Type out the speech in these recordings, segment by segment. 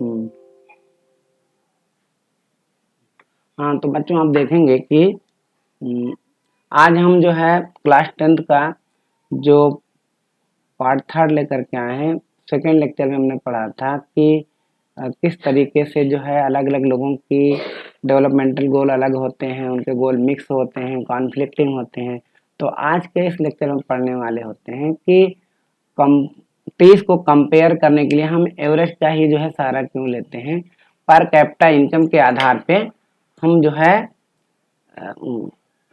हम्म, हाँ तो बच्चों आप देखेंगे कि हम्म, आज हम जो है क्लास 10th का जो पार्ट थर्ड लेकर के आए हैं। सेकेंड लेक्चर में हमने पढ़ा था कि किस तरीके से जो है अलग अलग लोगों की डेवलपमेंटल गोल अलग होते हैं, उनके गोल मिक्स होते हैं, कॉन्फ्लिक्टिंग होते हैं। तो आज के इस लेक्चर में पढ़ने वाले होते हैं कि कंट्रीज को कंपेयर करने के लिए हम एवरेज का ही जो है सहारा क्यों लेते हैं। पर कैपिटा इनकम के आधार पे हम जो है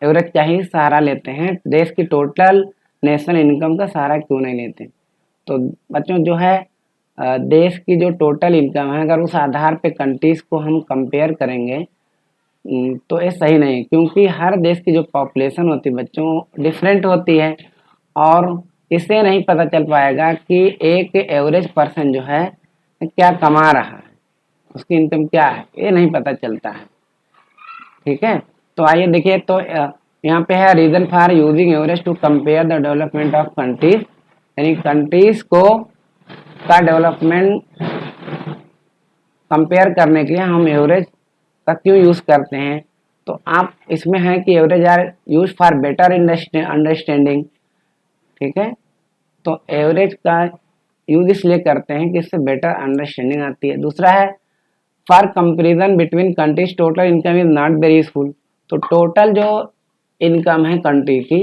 एवरेज का ही सहारा लेते हैं, देश की टोटल नेशनल इनकम का सहारा क्यों नहीं लेते। तो बच्चों जो है देश की जो टोटल इनकम है, अगर उस आधार पे कंट्रीज को हम कंपेयर करेंगे तो ये सही नहीं, क्योंकि हर देश की जो पॉपुलेशन होती है बच्चों डिफरेंट होती है, और इससे नहीं पता चल पाएगा कि एक एवरेज पर्सन जो है क्या कमा रहा है, उसकी इनकम क्या है, ये नहीं पता चलता है। ठीक है, तो आइए देखिए। तो यहाँ पे है reason for using average to compare the development of countries, यानी कंट्रीज को का डेवलपमेंट कंपेयर करने के लिए हम एवरेज का क्यों यूज करते हैं। तो आप इसमें है कि average are use for better understanding. ठीक है, तो एवरेज का यूज इसलिए करते हैं कि इससे बेटर अंडरस्टैंडिंग आती है। दूसरा है for comparison between countries total income is not very useful. तो टोटल जो इनकम है कंट्री की,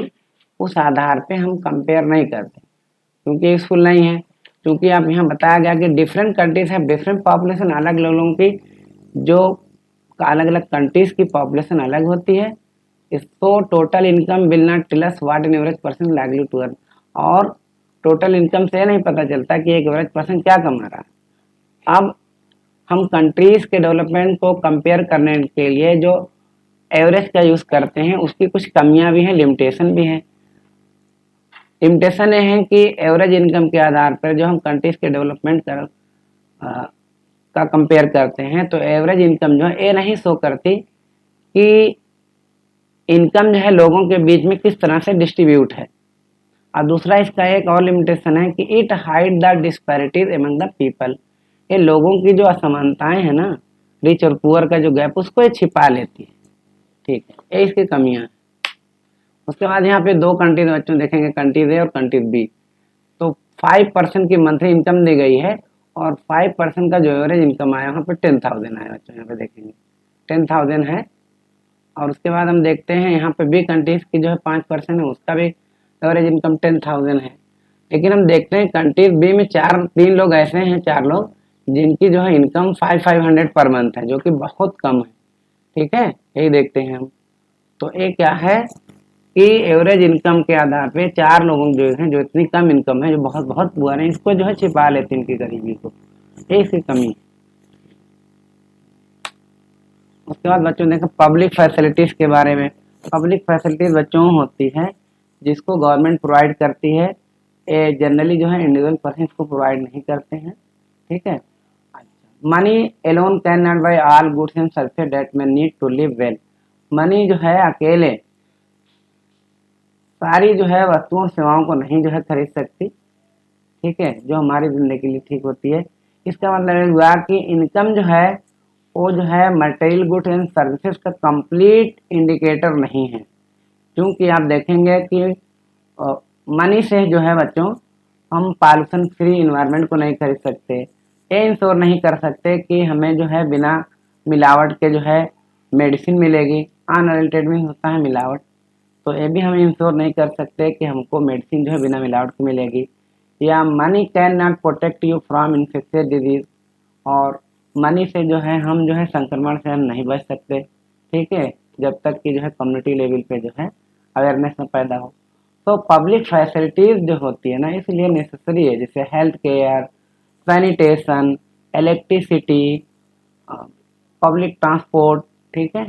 उस आधार पे हम कंपेयर नहीं करते, क्योंकि यूजफुल नहीं है। क्योंकि आप यहाँ बताया गया कि डिफरेंट कंट्रीज है, डिफरेंट पॉपुलेशन, अलग लोगों की जो अलग अलग कंट्रीज की पॉपुलेशन अलग होती है। इसको total income will not tell us what an average person likely to earn. और टोटल इनकम से नहीं पता चलता कि एक एवरेज पर्सन क्या कमा रहा है। अब हम कंट्रीज के डेवलपमेंट को कंपेयर करने के लिए जो एवरेज का यूज करते हैं, उसकी कुछ कमियां भी हैं, लिमिटेशन भी हैं। लिमिटेशन ये है कि एवरेज इनकम के आधार पर जो हम कंट्रीज के डेवलपमेंट का कंपेयर करते हैं, तो एवरेज इनकम जो है ये नहीं शो करती कि इनकम जो है लोगों के बीच में किस तरह से डिस्ट्रीब्यूट है। और दूसरा इसका एक और लिमिटेशन है कि it hide the disparities among the people. ये लोगों की जो असमानताएं हैं ना, रिच और पुअर का जो गैप, उसको ये छिपा लेती है। ठीक है, ये इसकी कमियां हैं। उसके बाद यहाँ पे दो कंट्रीज बच्चों देखेंगे, कंट्रीज ए और कंट्रीज बी। तो 5% की मंथली इनकम दी गई है, और 5% का जो एवरेज इनकम आया वहाँ पे 10,000 आया बच्चों। यहाँ पे देखेंगे 10,000 है। और उसके बाद हम देखते हैं यहाँ पे बी कंट्रीज की जो है 5% है, उसका भी एवरेज इनकम 10,000 है। लेकिन हम देखते हैं कंट्रीज बी में तीन लोग ऐसे हैं, चार लोग जिनकी जो है इनकम 500 पर मंथ है, जो कि बहुत कम है। ठीक है, यही देखते हैं हम। तो ये क्या है कि एवरेज इनकम के आधार पे चार लोगों जो हैं, जो इतनी कम इनकम है, जो बहुत बहुत पुअर है, इसको जो है छिपा लेते हैं, इनकी गरीबी को। ये इसकी कमी। उसके बाद बच्चों देखो पब्लिक फैसिलिटीज के बारे में। पब्लिक फैसिलिटीज बच्चों होती है जिसको गवर्नमेंट प्रोवाइड करती है, जनरली जो है इंडिविजुअल पर्सन इसको प्रोवाइड नहीं करते हैं। ठीक है, money alone can not buy all goods and services that man need to live well. Money जो है अकेले सारी जो है वस्तुओं और सेवाओं को नहीं जो है खरीद सकती। ठीक है, जो हमारी जिंदगी के लिए ठीक होती है। इसका मतलब हुआ कि इनकम जो है वो जो है मटेरियल गुड्स एंड सर्विसेज का कंप्लीट इंडिकेटर नहीं है। क्योंकि आप देखेंगे कि मनी से जो है बच्चों हम पॉल्यूशन फ्री इन्वायरमेंट को नहीं खरीद सकते, ये इंश्योर नहीं कर सकते कि हमें जो है बिना मिलावट के जो है मेडिसिन मिलेगी। अनरिलेटेड में होता है मिलावट, तो ये भी हम इंश्योर नहीं कर सकते कि हमको मेडिसिन जो है बिना मिलावट की मिलेगी। या money can not protect you from infectious disease, और मनी से जो है हम जो है संक्रमण से हम नहीं बच सकते। ठीक है, जब तक कि जो है कम्युनिटी लेवल पे जो है अवेयरनेस में पैदा हो। तो पब्लिक फैसिलिटीज जो होती है ना, इसलिए नेसेसरी है, जैसे health care, sanitation, electricity, public transport. ठीक है,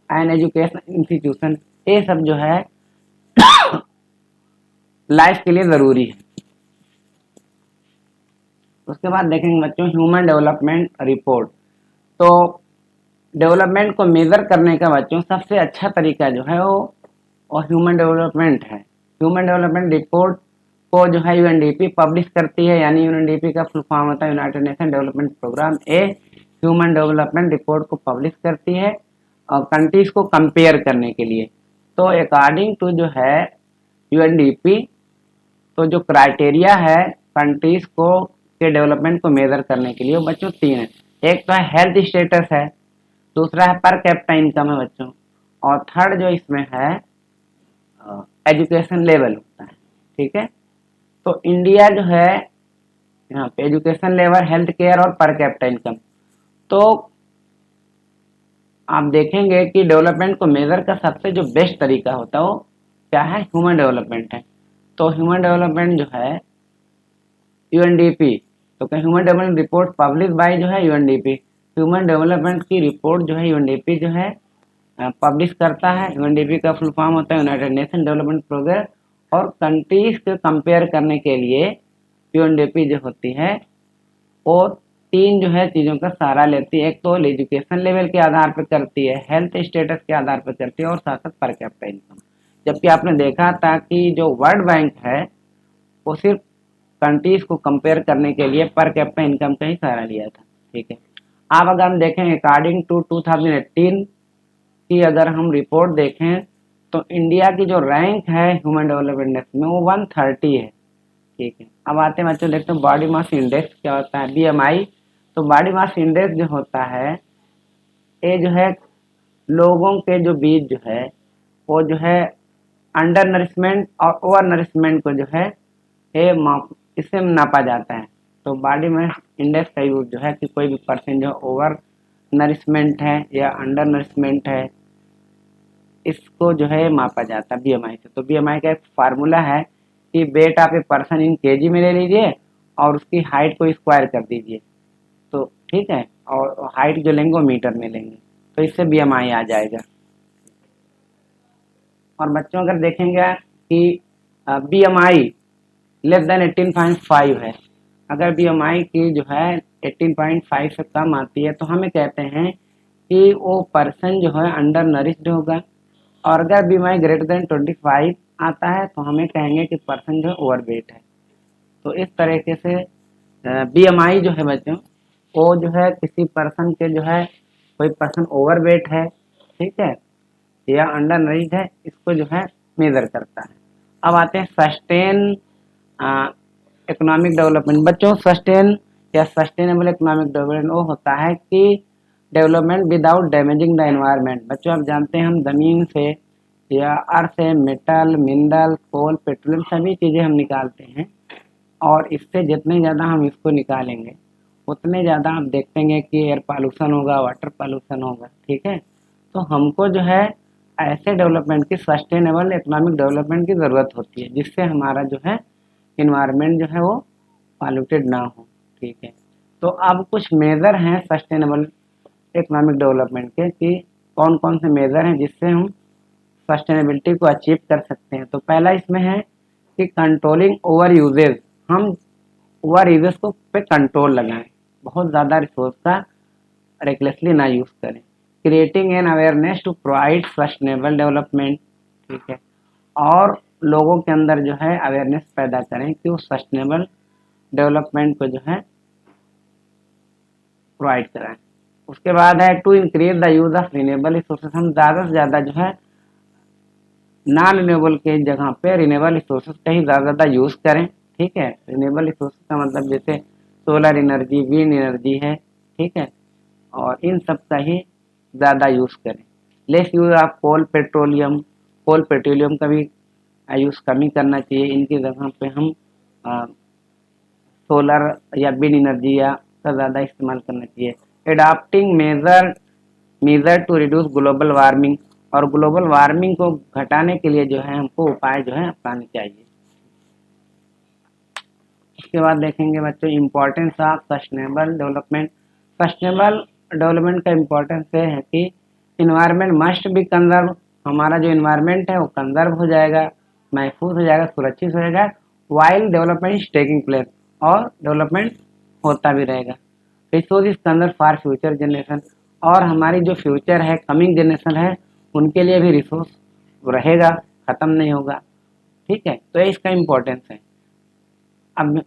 एंड एजुकेशन इंस्टीट्यूशन, ये सब जो है लाइफ के लिए जरूरी है। उसके बाद देखेंगे बच्चों ह्यूमन डेवलपमेंट रिपोर्ट। तो डेवलपमेंट को मेजर करने का बच्चों सबसे अच्छा तरीका जो है वो ह्यूमन डेवलपमेंट है। ह्यूमन डेवलपमेंट रिपोर्ट को जो है यूएनडीपी पब्लिश करती है, यानी यूएनडीपी का फुल फॉर्म होता है United Nation Development Programme. Human development report को पब्लिश करती है और कंट्रीज को कंपेयर करने के लिए। तो अकॉर्डिंग टू जो है यूएनडीपी, तो जो क्राइटेरिया है कंट्रीज को के डेवलपमेंट को मेजर करने के लिए वो बच्चों 3 है। एक तो है हेल्थ स्टेटस है, दूसरा है पर कैपिटा इनकम है बच्चों, और थर्ड जो इसमें है एजुकेशन लेवल होता है। ठीक है, तो इंडिया जो है यहाँ पे एजुकेशन लेवल, हेल्थ केयर और पर कैपिटा इनकम। तो आप देखेंगे कि डेवलपमेंट को मेजर का सबसे जो बेस्ट तरीका होता है वो क्या है, ह्यूमन डेवलपमेंट है। तो ह्यूमन डेवलपमेंट जो है यूएनडीपी, तो human development report publish by जो है यूएनडीपी, ह्यूमन डेवलपमेंट की रिपोर्ट जो है यूएनडीपी जो है पब्लिश करता है। यूएनडीपी का फुल फॉर्म होता है यूनाइटेड नेशन डेवलपमेंट प्रोग्राम, और कंट्रीज को कंपेयर करने के लिए यूएनडीपी जो होती है वो 3 जो है चीज़ों का सहारा लेती है। एक तो एजुकेशन लेवल के आधार पर करती है, हेल्थ स्टेटस के आधार पर करती है, और साथ साथ पर कैपिटा इनकम। जबकि आपने देखा था कि जो वर्ल्ड बैंक है वो सिर्फ कंट्रीज को कंपेयर करने के लिए पर कैपिटा इनकम का ही सहारा लिया था। ठीक है, अब अगर हम देखें अकॉर्डिंग टू 2018 की अगर हम रिपोर्ट देखें तो इंडिया की जो रैंक है ह्यूमन डेवलपमेंट इंडेक्स में वो 130 है। ठीक है, अब आते हैं बच्चों देखते हैं बॉडी मास इंडेक्स क्या होता है, बीएमआई। तो बॉडी मास इंडेक्स जो होता है ये जो है लोगों के जो बीच जो है वो जो है अंडर नरिशमेंट और ओवर नरिशमेंट को जो है ये इससे नापा जाता है। तो बॉडी मास इंडेक्स का यूज जो है कि कोई भी पर्सन जो ओवर नरिशमेंट है या अंडर नरिशमेंट है इसको जो है मापा जाता है बीएमआई से। तो बीएमआई का एक फार्मूला है कि वेट आप ए पर्सन इन केजी में ले लीजिए और उसकी हाइट को स्क्वायर कर दीजिए, तो ठीक है, और हाइट जो लेंगे वो मीटर में लेंगे, तो इससे बीएमआई आ जाएगा। और बच्चों अगर देखेंगे कि बीएमआई लेस देन 18.5 है, अगर बीएमआई की जो है 18.5 से कम आती है तो हमें कहते हैं कि वो पर्सन जो है अंडर नरिश्ड होगा, और अगर बीएमआई ग्रेटर देन 25 आता है तो हमें कहेंगे कि पर्सन जो है ओवरवेट है। तो इस तरीके से बीएमआई जो है बच्चों वो जो है किसी पर्सन के जो है कोई पर्सन ओवरवेट है, ठीक है, या अंडर नरिश्ड है, इसको जो है मेजर करता है। अब आते हैं सस्टेन इकोनॉमिक डेवलपमेंट। बच्चों सस्टेन या सस्टेनेबल इकोनॉमिक डेवलपमेंट वो होता है कि development without damaging the environment. बच्चों आप जानते हैं हम ज़मीन से या अर्थ से मेटल, मिनरल, कोल, पेट्रोलियम सभी चीज़ें हम निकालते हैं, और इससे जितने ज़्यादा हम इसको निकालेंगे उतने ज़्यादा आप देखेंगे कि एयर पॉल्यूशन होगा, वाटर पॉल्यूशन होगा। ठीक है, तो हमको जो है ऐसे डेवलपमेंट की सस्टेनेबल इकोनॉमिक डेवलपमेंट की ज़रूरत होती है जिससे हमारा जो है इन्वायरमेंट जो है वो पॉल्यूटेड ना हो। ठीक है, तो अब कुछ मेजर हैं सस्टेनेबल इकोनॉमिक डेवलपमेंट के कि कौन कौन से मेजर हैं जिससे हम सस्टेनेबिलिटी को अचीव कर सकते हैं। तो पहला इसमें है कि कंट्रोलिंग ओवर यूजेज, हम ओवर यूजेज को पे कंट्रोल लगाएं, बहुत ज़्यादा रिसोर्स का रेकलेसली ना यूज़ करें। Creating an awareness to provide sustainable development, ठीक है, और लोगों के अंदर जो है अवेयरनेस पैदा करें कि वो सस्टेनेबल डेवलपमेंट को जो है प्रोवाइड कराएं। उसके बाद है to increase the use of renewable resources, हम ज़्यादा से ज़्यादा जो है नॉन रिन्यूएबल के जगह पे रिन्यूएबल रिसोर्सेज का ही ज़्यादा यूज़ करें। ठीक है, रिन्यूएबल रिसोर्सेज का मतलब जैसे सोलर एनर्जी, विंड एनर्जी है, ठीक है, और इन सब का ही ज़्यादा यूज़ करें। Less use of coal petroleum, coal petroleum का भी यूज़ कमी करना चाहिए, इनकी जगह पे हम सोलर या विंड एनर्जी या का ज़्यादा इस्तेमाल करना चाहिए। Adapting measure to reduce global warming, और ग्लोबल वार्मिंग को घटाने के लिए जो है हमको उपाय जो है अपनाने चाहिए। उसके बाद देखेंगे बच्चों importance of sustainable development. Sustainable development का इम्पोर्टेंस ये है कि इन्वायरमेंट मस्ट बी कंजर्व, हमारा जो इन्वायरमेंट है वो कंजर्व हो जाएगा, महफूज हो जाएगा, सुरक्षित हो जाएगा, while development is taking place, और डेवलपमेंट होता भी रहेगा। Resource is conserve for future generation, और हमारी जो फ्यूचर है, कमिंग जनरेशन है, उनके लिए भी रिसोर्स रहेगा, ख़त्म नहीं होगा। ठीक है, तो ये इसका इम्पोर्टेंस है। अब